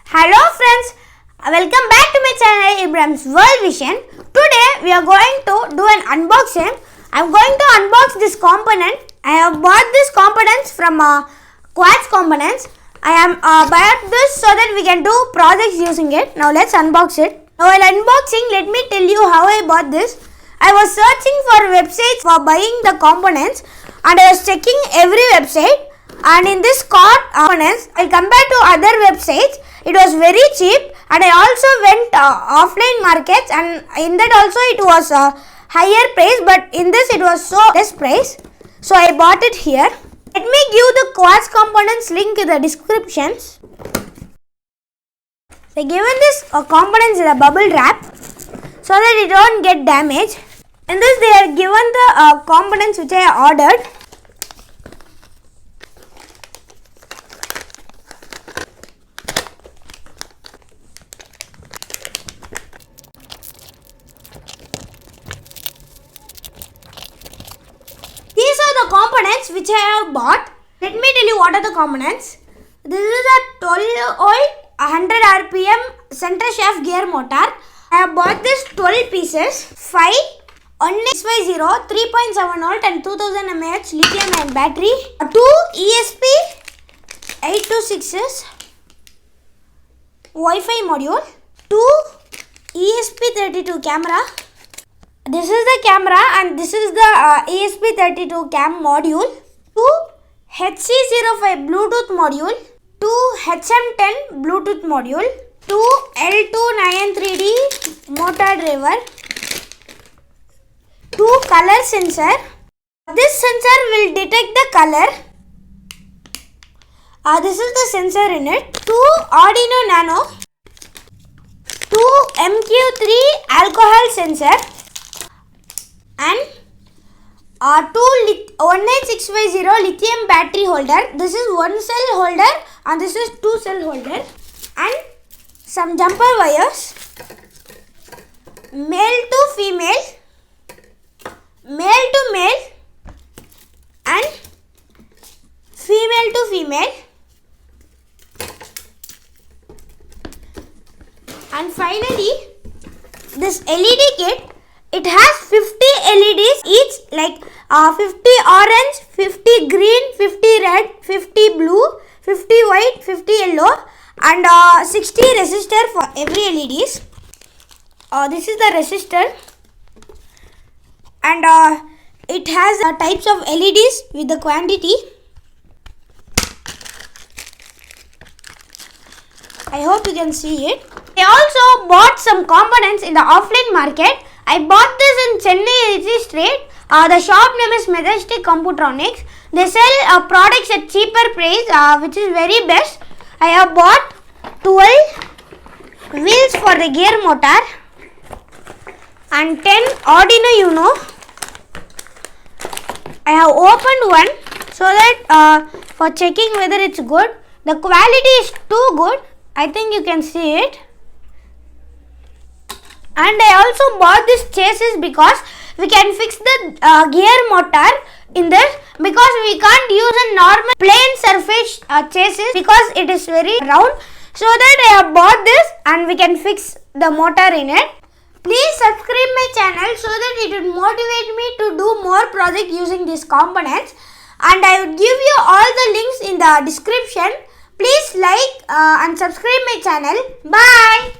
Hello friends, welcome back to my channel Ibrahim's World Vision. Today we are going to do an unboxing. I am going to unbox this component. I have bought these components from Quartz components. I am bought this so that we can do projects using it. Now let's unbox it. Now while unboxing, let me tell you how I bought this. I was searching for websites for buying the components and I was checking every website. And in this components, I compared to other websites, it was very cheap, and I also went offline markets, and in that also it was higher price, but in this it was so less price. So I bought it here. Let me give the Quartz components link in the descriptions. They given this components in a bubble wrap so that it don't get damaged. In this they are given the components which I ordered. These are the components which I have bought. Let me tell you what are the components. This is a 12-volt 100 RPM center shaft gear motor. I have bought this 12 pieces. 5 650 3.7 volt and 2000 mAh lithium ion battery. 2 ESP 826s Wi-Fi module. 2 ESP32 camera. This is the camera and this is the ESP32 cam module. 2 HC05 Bluetooth module. 2 HM10 Bluetooth module. 2 L293D motor driver. 2 color sensor. This sensor will detect the color. This is the sensor in it. 2 Arduino Nano. 2 MQ3 alcohol sensor. And 18650 lithium battery holder. This is one cell holder and this is two cell holder. And some jumper wires. Male to female. Male to male. And female to female. And finally, this LED kit. It has 50 LEDs each, like 50 orange, 50 green, 50 red, 50 blue, 50 white, 50 yellow, and 60 resistor for every LEDs. This is the resistor, and it has types of LEDs with the quantity. I hope you can see it. I also bought some components in the offline market. I bought this in Chennai street. The shop name is Majestic Computronics. They sell products at cheaper price, which is very best. I have bought 12 wheels for the gear motor and 10 Arduino Uno. I have opened one so that for checking whether it's good. The quality is too good. I think you can see it. And I also bought this chassis because we can fix the gear motor in this, because we can't use a normal plain surface chassis because it is very round. So that I have bought this and we can fix the motor in it. Please subscribe my channel so that it would motivate me to do more projects using these components. And I would give you all the links in the description. Please like and subscribe my channel. Bye.